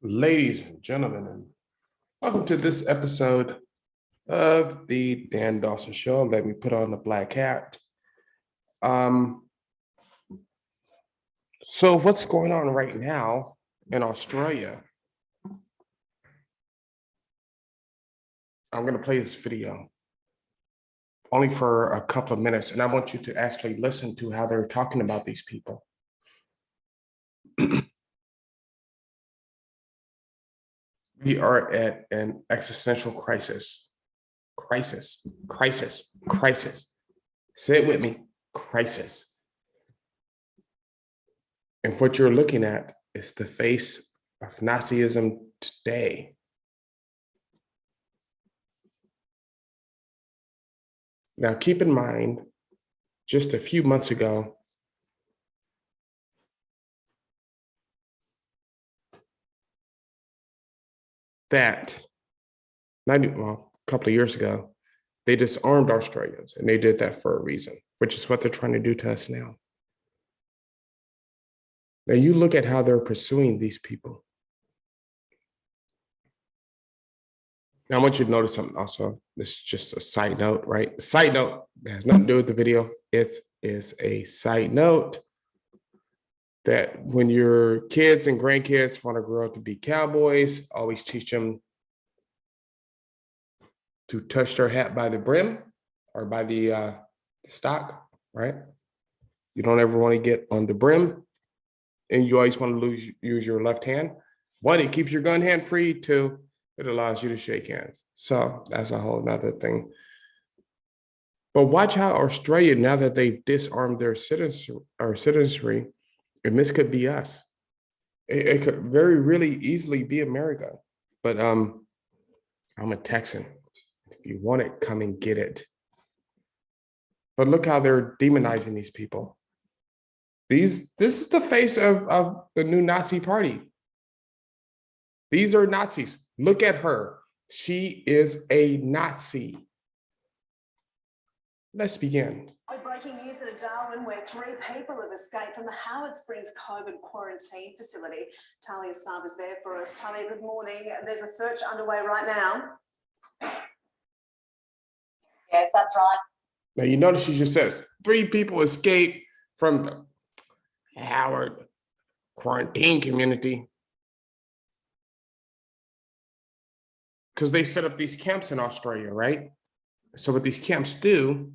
Ladies and gentlemen, and welcome to this episode of the Dan Dawson Show. Let me put on the black hat. So what's going on right now in Australia? I'm going to play this video only for a couple of minutes, and I want you to actually listen to how they're talking about these people. We are at an existential crisis. Crisis. Say it with me, crisis. And what you're looking at is the face of Nazism today. Now, keep in mind, just a few months ago, a couple of years ago, they disarmed Australians, and they did that for a reason, which is what they're trying to do to us now. Now, you look at how they're pursuing these people. Now, I want you to notice something also. This is just a side note, right? Side note, it has nothing to do with the video. It is a side note that when your kids and grandkids want to grow up to be cowboys, always teach them to touch their hat by the brim or by the stock, right? You don't ever want to get on the brim, and you always want to use your left hand. One, it keeps your gun hand free. Two, it allows you to shake hands. So that's a whole nother thing. But watch how Australia, now that they've disarmed their citizenry, and this could be us. It could very really easily be America. But I'm a Texan. If you want it, come and get it. But look how they're demonizing these people. This is the face of the new Nazi party. These are Nazis. Look at her. She is a Nazi. Let's begin. Breaking news out of Darwin, where 3 people have escaped from the Howard Springs COVID quarantine facility. Talia Saab is there for us. Talia, good morning. There's a search underway right now. Yes, that's right. Now, you notice she just says 3 people escaped from the Howard quarantine community. Because they set up these camps in Australia, right? So what these camps do,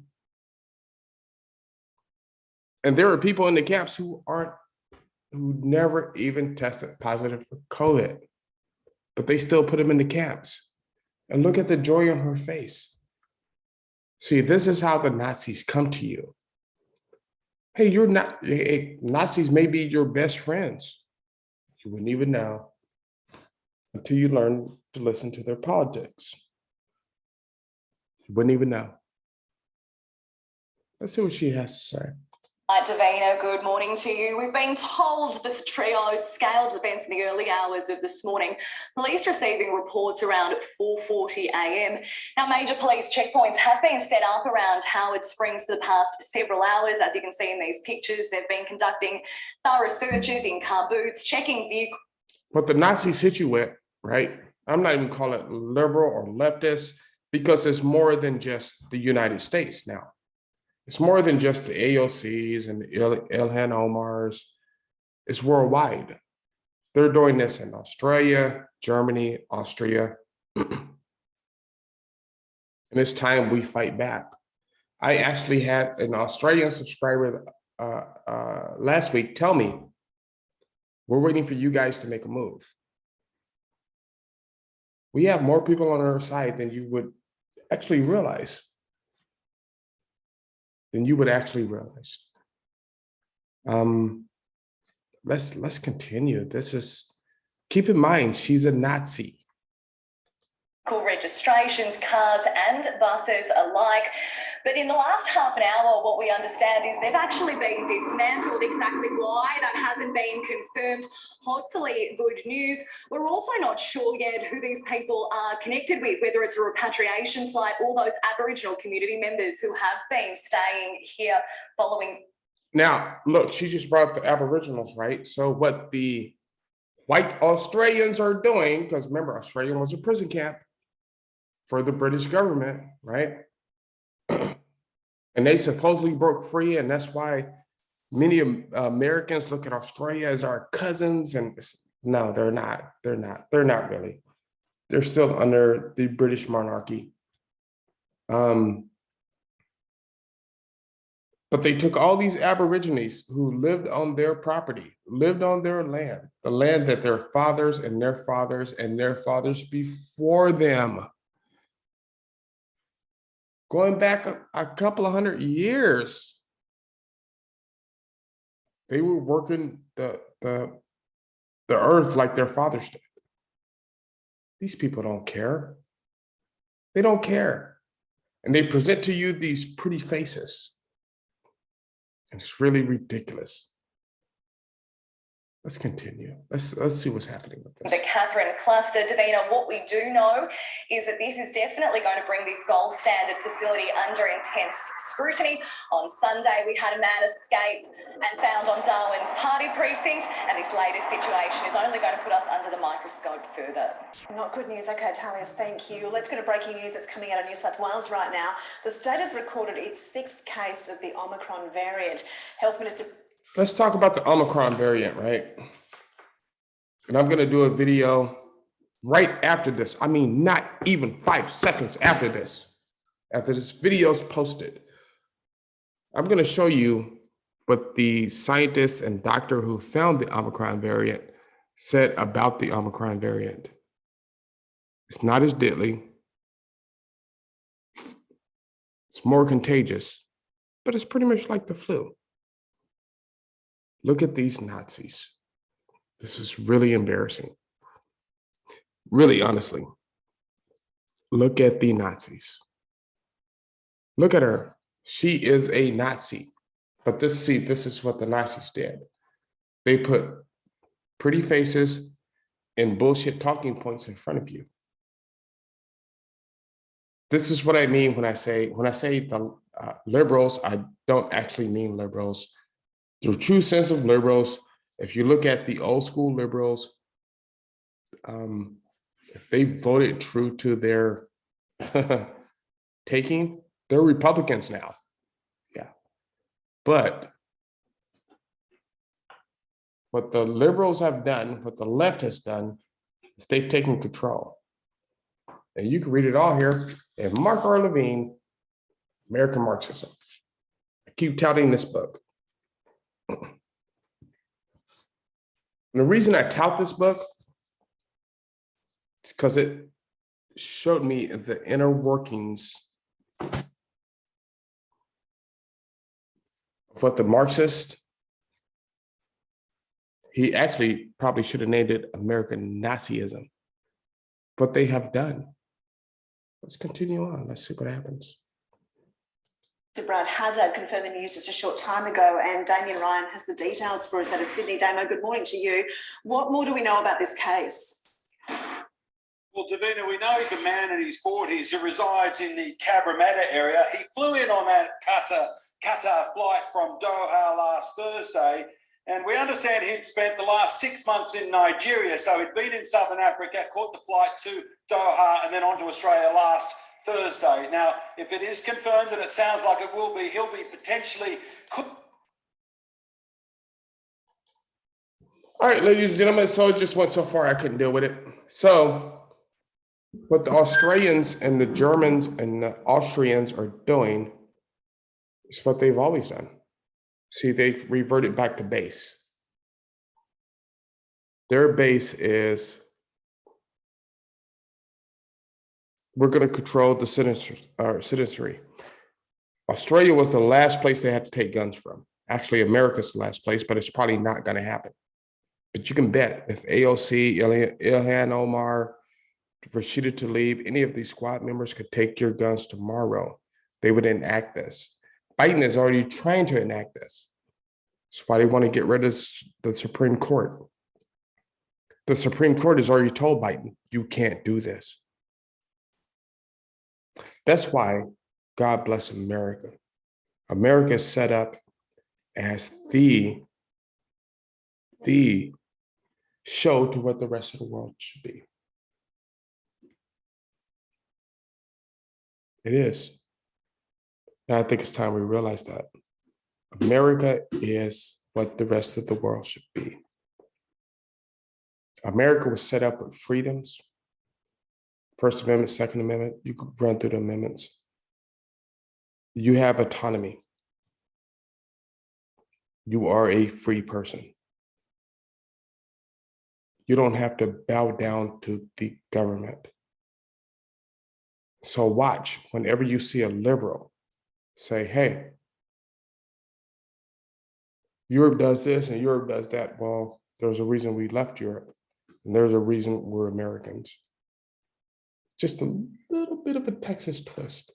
and there are people in the camps who never even tested positive for COVID, but they still put them in the camps. And look at the joy on her face. See, this is how the Nazis come to you. Hey, Nazis may be your best friends. You wouldn't even know until you learn to listen to their politics. You wouldn't even know. Let's see what she has to say. Hi, Davina, good morning to you. We've been told the trio scaled defence in the early hours of this morning. Police receiving reports around 4:40 a.m. Now, major police checkpoints have been set up around Howard Springs for the past several hours. As you can see in these pictures, they've been conducting thorough searches in car boots, checking vehicles. But the Nazis hit you with, right? I'm not even calling it liberal or leftist, because it's more than just the United States now. It's more than just the AOCs and the Ilhan Omars. It's worldwide. They're doing this in Australia, Germany, Austria. And it's time we fight back. I actually had an Australian subscriber last week tell me, we're waiting for you guys to make a move. We have more people on our side than you would actually realize. Let's continue. Keep in mind, she's a Nazi. Registrations, cars and buses alike. But in the last half an hour, what we understand is they've actually been dismantled. Exactly why, that hasn't been confirmed. Hopefully good news. We're also not sure yet who these people are connected with, whether it's a repatriation flight or those Aboriginal community members who have been staying here following. Now, look, she just brought up the Aboriginals, right? So what the white Australians are doing, because remember, Australia was a prison camp for the British government, right? And they supposedly broke free, and that's why many Americans look at Australia as our cousins. And no, they're not. They're not. They're not really. They're still under the British monarchy. But they took all these Aborigines who lived on their property, lived on their land, the land that their fathers and their fathers and their fathers before them, going back a couple of 100 years, they were working the earth like their fathers did. These people don't care. They don't care. And they present to you these pretty faces. And it's really ridiculous. Let's continue. Let's see what's happening with this. The Catherine cluster. Davina, what we do know is that this is definitely going to bring this gold standard facility under intense scrutiny. On Sunday, we had a man escape and found on Darwin's party precinct, and this latest situation is only going to put us under the microscope further. Not good news. Okay, Talius, thank you. Let's go to breaking news that's coming out of New South Wales right now. The state has recorded its 6th case of the Omicron variant. Health Minister... Let's talk about the Omicron variant, right? And I'm going to do a video right after this. I mean, not even 5 seconds after this video is posted. I'm going to show you what the scientists and doctor who found the Omicron variant said about the Omicron variant. It's not as deadly. It's more contagious, but it's pretty much like the flu. Look at these Nazis. This is really embarrassing. Really, honestly. Look at the Nazis. Look at her. She is a Nazi. But this is what the Nazis did. They put pretty faces and bullshit talking points in front of you. This is what I mean when I say the liberals, I don't actually mean liberals. The true sense of liberals, if you look at the old school liberals, if they voted true to their taking, they're Republicans now. Yeah. But what the liberals have done, what the left has done, is they've taken control. And you can read it all here in Mark R. Levine, American Marxism. I keep touting this book. And the reason I tout this book is because it showed me the inner workings of what the Marxist, he actually probably should have named it American Nazism, what they have done. Let's continue on. Let's see what happens. Brad Hazard confirming news just a short time ago, and Damien Ryan has the details for us out of Sydney. Damo, good morning to you. What more do we know about this case? Well, Davina, we know he's a man in his 40s who resides in the Cabramatta area. He flew in on that Qatar flight from Doha last Thursday, and we understand he'd spent the last 6 months in Nigeria. So he'd been in Southern Africa, caught the flight to Doha, and then on to Australia last Thursday. Now, if it is confirmed, and it sounds like it will be, he'll be potentially... All right, ladies and gentlemen, so it just went so far I couldn't deal with it. So what the Australians and the Germans and the Austrians are doing is what they've always done. See, they've reverted back to base. Their base is, we're going to control the citizenry. Australia was the last place they had to take guns from. Actually, America's the last place, but it's probably not going to happen. But you can bet if AOC, Ilhan Omar, Rashida Tlaib, any of these squad members could take your guns tomorrow, they would enact this. Biden is already trying to enact this. That's why they want to get rid of the Supreme Court. The Supreme Court has already told Biden, you can't do this. That's why God bless America. America is set up as the show to what the rest of the world should be. It is. And I think it's time we realize that America is what the rest of the world should be. America was set up with freedoms. First Amendment, Second Amendment, you could run through the amendments. You have autonomy. You are a free person. You don't have to bow down to the government. So watch, whenever you see a liberal say, hey, Europe does this and Europe does that. Well, there's a reason we left Europe. And there's a reason we're Americans. Just a little bit of a Texas twist.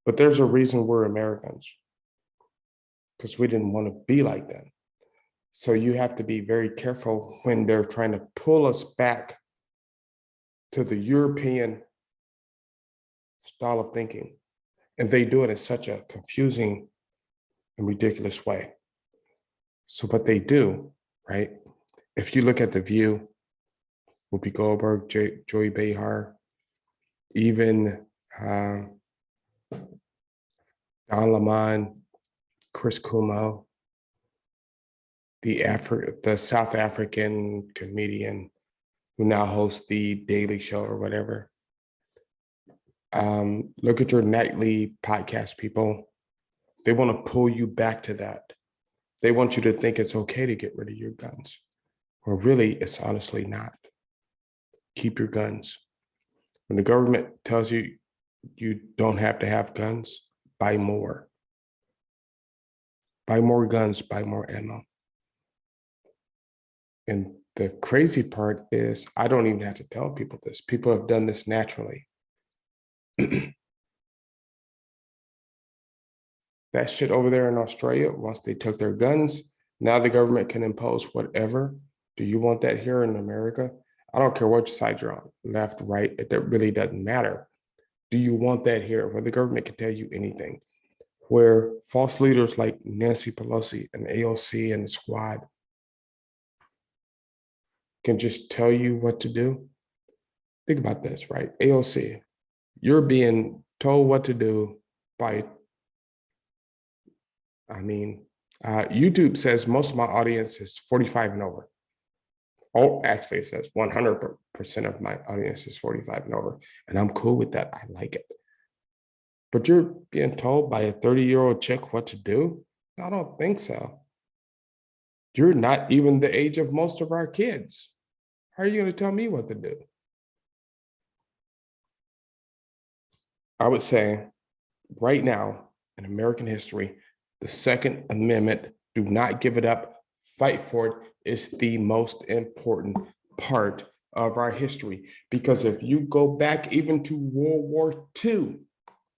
But there's a reason we're Americans. Because we didn't want to be like that. So you have to be very careful when they're trying to pull us back to the European style of thinking. And they do it in such a confusing and ridiculous way. So what they do, right? If you look at The View, Whoopi Goldberg, Joy Behar, even Don Lemon, Chris Cuomo, the South African comedian who now hosts the Daily Show or whatever. Look at your nightly podcast people. They want to pull you back to that. They want you to think it's okay to get rid of your guns. Well, really, it's honestly not. Keep your guns. When the government tells you you don't have to have guns, buy more. Buy more guns, buy more ammo. And the crazy part is, I don't even have to tell people this. People have done this naturally. That shit over there in Australia, once they took their guns, now the government can impose whatever. Do you want that here in America? I don't care what side you're on, left, right, it really doesn't matter. Do you want that here? Where the government can tell you anything, where false leaders like Nancy Pelosi and AOC and the squad can just tell you what to do? Think about this, right? AOC, you're being told what to do by, YouTube says most of my audience is 45 and over. Oh, actually, it says 100% of my audience is 45 and over. And I'm cool with that. I like it. But you're being told by a 30-year-old chick what to do? I don't think so. You're not even the age of most of our kids. How are you going to tell me what to do? I would say right now in American history, the Second Amendment, do not give it up, fight for it, is the most important part of our history. Because if you go back even to World War II,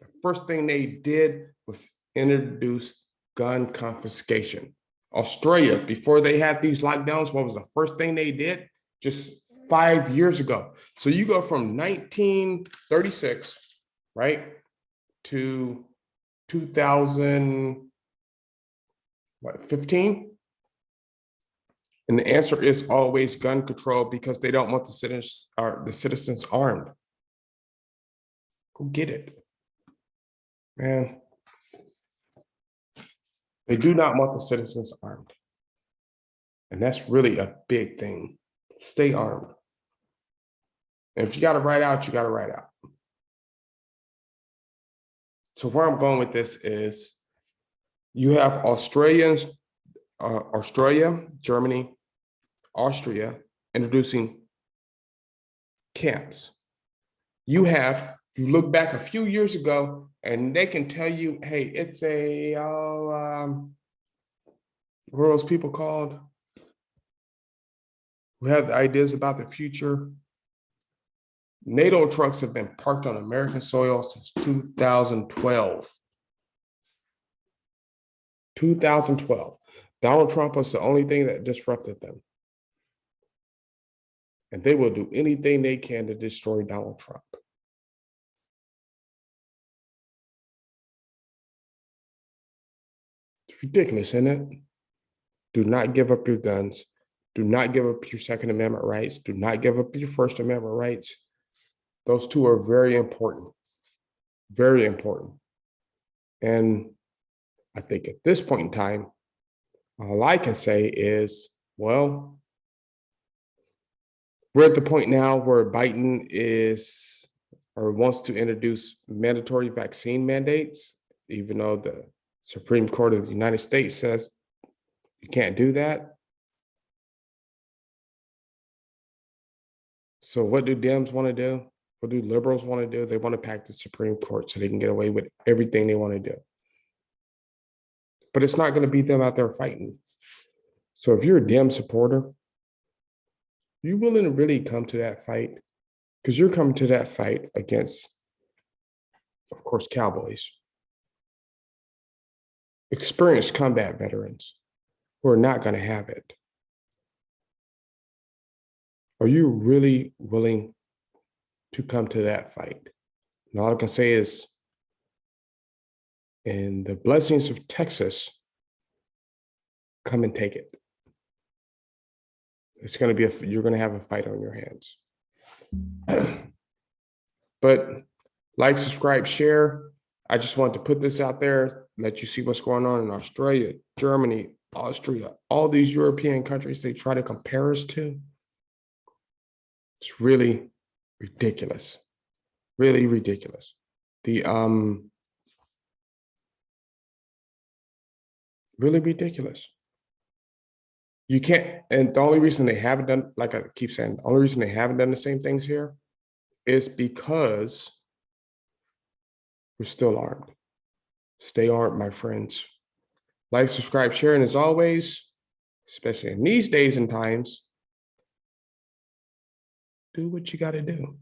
the first thing they did was introduce gun confiscation. Australia, before they had these lockdowns, what was the first thing they did? Just 5 years ago. So you go from 1936, right, to 2015? And the answer is always gun control, because they don't want the citizens armed. Go get it, man. They do not want the citizens armed. And that's really a big thing. Stay armed. And if you got to ride out, you got to ride out. So where I'm going with this is, you have Australia, Germany, Austria introducing camps. You look back a few years ago and they can tell you, hey, it's a, what are those people called who have the ideas about the future? NATO trucks have been parked on American soil since 2012. 2012. Donald Trump was the only thing that disrupted them. And they will do anything they can to destroy Donald Trump. It's ridiculous, isn't it? Do not give up your guns. Do not give up your Second Amendment rights. Do not give up your First Amendment rights. Those two are very important, very important. And I think at this point in time, all I can say is, well, we're at the point now where Biden is or wants to introduce mandatory vaccine mandates, even though the Supreme Court of the United States says you can't do that. So what do Dems want to do? What do liberals want to do? They want to pack the Supreme Court so they can get away with everything they want to do. But it's not going to beat them out there fighting. So if you're a Dem supporter, you willing to really come to that fight? Because you're coming to that fight against, of course, cowboys, experienced combat veterans who are not going to have it. Are you really willing to come to that fight? And all I can say is, in the blessings of Texas, come and take it. It's going to be you're going to have a fight on your hands. But like, subscribe, share. I just want to put this out there, let you see what's going on in Australia, Germany, Austria, all these European countries they try to compare us to. It's really ridiculous. Really ridiculous. Really ridiculous. You can't, and the only reason they haven't done, like I keep saying, the only reason they haven't done the same things here is because we're still armed. Stay armed, my friends. Like, subscribe, share, and as always, especially in these days and times, do what you got to do.